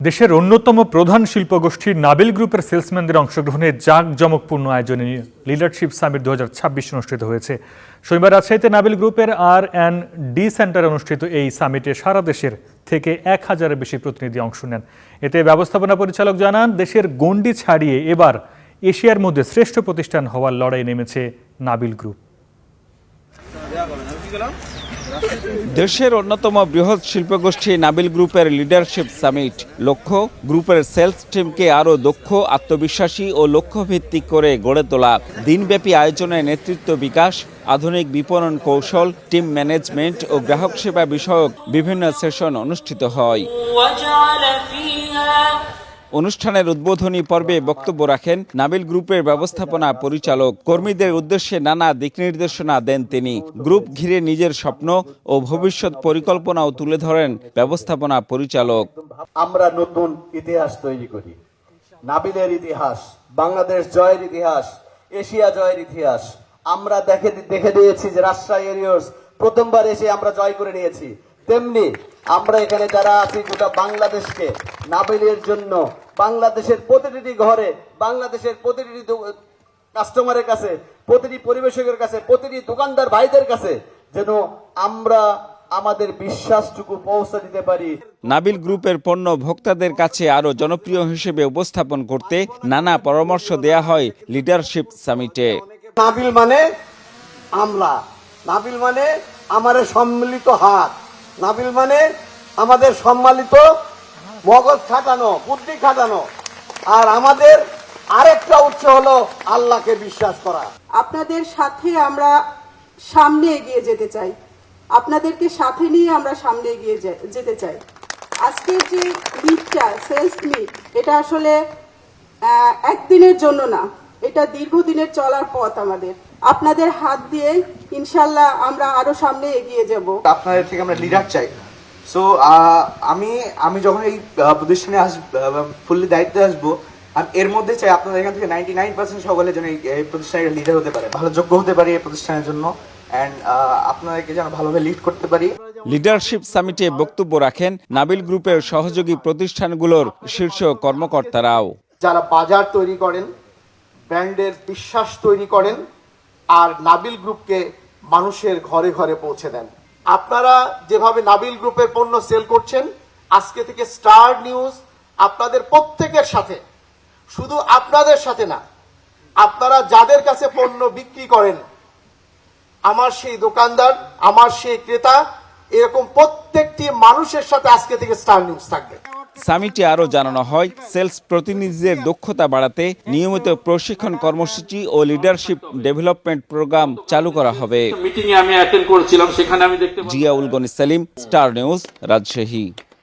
দেশের অন্যতম প্রধান শিল্পগোষ্ঠীর নাবিল গ্রুপের সেলসম্যানদের অংশগ্রহণে জাঁকজমকপূর্ণ আয়োজনে লিডারশিপ সামিট 2026 অনুষ্ঠিত হয়েছে। শনিবার রাজশাহীতে নাবিল গ্রুপের R&D সেন্টারে অনুষ্ঠিত এই সামিটে সারা দেশের থেকে 1000-এর বেশি প্রতিনিধি অংশ নেন। এতে ব্যবস্থাপনা পরিচালক জানান, দেশের গণ্ডি ছাড়িয়ে এবার এশিয়ার মধ্যে শ্রেষ্ঠ প্রতিষ্ঠান হওয়ার লড়াই নেমেছে নাবিল গ্রুপ। দেশের অন্যতম বৃহৎ শিল্পগোষ্ঠী নাবিল গ্রুপের লিডারশিপ সামিট। লক্ষ্য, গ্রুপের সেলস টিমকে আরও দক্ষ, আত্মবিশ্বাসী ও লক্ষ্যভিত্তিক করে গড়ে তোলা। দিনব্যাপী আয়োজনে নেতৃত্ব বিকাশ, আধুনিক বিপণন কৌশল, টিম ম্যানেজমেন্ট ও গ্রাহক সেবা বিষয়ক বিভিন্ন সেশন অনুষ্ঠিত হয়। অনুষ্ঠানের উদ্বোধনী পর্বে বক্তব্য রাখেন নাবিল গ্রুপের ব্যবস্থাপনা পরিচালক। কর্মীদের উদ্দেশ্যে নানা দিক নির্দেশনা দেন তিনি। গ্রুপ ঘিরে নিজের স্বপ্ন ও ভবিষ্যৎ পরিকল্পনাও তুলে ধরেন ব্যবস্থাপনা পরিচালক। আমরা নতুন ইতিহাস তৈরি করি, নাবিলের ইতিহাস, বাংলাদেশ জয়ের ইতিহাস, এশিয়া জয়ের ইতিহাস। আমরা দেখে দিয়েছি যে রাজশাহী এরিয়র্স প্রথমবার এসে আমরা জয় করে নিয়েছি। তেমনি আমরা এখানে যারা আছি গোটা বাংলাদেশকে নাবিলের জন্য, বাংলাদেশের প্রতিটি ঘরে, বাংলাদেশের প্রতিটি কাস্টমারের কাছে, প্রতিটি পরিবেশকের কাছে, প্রতিটি দোকানদার ভাইদের কাছে যেন আমরা আমাদের বিশ্বাসটুকু পৌঁছে দিতে পারি। নাবিল গ্রুপের পণ্য ভোক্তাদের কাছে আরো জনপ্রিয় হিসেবে উপস্থাপন করতে নানা পরামর্শ দেয়া হয় লিডারশিপ সামিটে। নাবিল মানে আমরা, নাবিল মানে আমাদের সম্মিলিত হাত, নাবিল মানে আমাদের সম্মিলিত মগজ খাটানো, বুদ্ধি খাটানো, আর আমাদের আরেকটা উৎস হলো আল্লাহকে বিশ্বাস করা। আপনাদের সাথে আমরা সামনে এগিয়ে যেতে চাই, আপনাদেরকে সাথে নিয়ে আমরা সামনে এগিয়ে যেতে চাই। আজকের যে মিটটা, সেলস মিট, এটা আসলে একদিনের জন্য না, এটা দীর্ঘদিনের চলার পথ। আমাদের আপনাদের হাত দিয়ে ইনশাল্লাহ আমরা আরো সামনে এগিয়ে যাব। আপনাদের থেকে আমরা লিডার চাই। সো আমি যখন এই প্রতিষ্ঠানে ফুললি দায়িত্বে আসবো, এর মধ্যে চাই আপনাদের এখান থেকে 99% সকলে যেন এই প্রতিষ্ঠানের লিডার হতে পারে, ভালো যোগ্য হতে পারি এই প্রতিষ্ঠানের জন্য, এন্ড আপনাদেরকে যেন ভালোভাবে লিড করতে পারি। লিডারশিপ সামিটে বক্তব্য রাখেন নাবিল গ্রুপের সহযোগী প্রতিষ্ঠানগুলোর শীর্ষ কর্মকর্তারাও। যারা বাজার তৈরি করেন, ব্র্যান্ডের বিশ্বাস তৈরি করেন, আর নাবিল গ্রুপকে মানুষের ঘরে ঘরে পৌঁছে দেন। আপনারা যেভাবে নাবিল গ্রুপের পণ্য সেল করছেন, আজকে থেকে স্টার নিউজ আপনাদের প্রত্যেকের সাথে, শুধু আপনাদের সাথে না, আপনারা যাদের কাছে পণ্য বিক্রি করেন, আমার সেই দোকানদার, আমার সেই ক্রেতা, এরকম প্রত্যেকটি মানুষের সাথে আজকে থেকে স্টার নিউজ থাকবে। সামিটে আরও জানানো হয়, সেলস প্রতিনিধিদের দক্ষতা বাড়াতে নিয়মিত প্রশিক্ষণ কর্মসূচি ও লিডারশিপ ডেভেলপমেন্ট প্রোগ্রাম চালু করা হবে। মিটিংয়ে আমি অ্যাটেন্ড করেছিলাম, সেখানে আমি দেখতে জিয়াউল গনি সেলিম, স্টার নিউজ, রাজশাহী।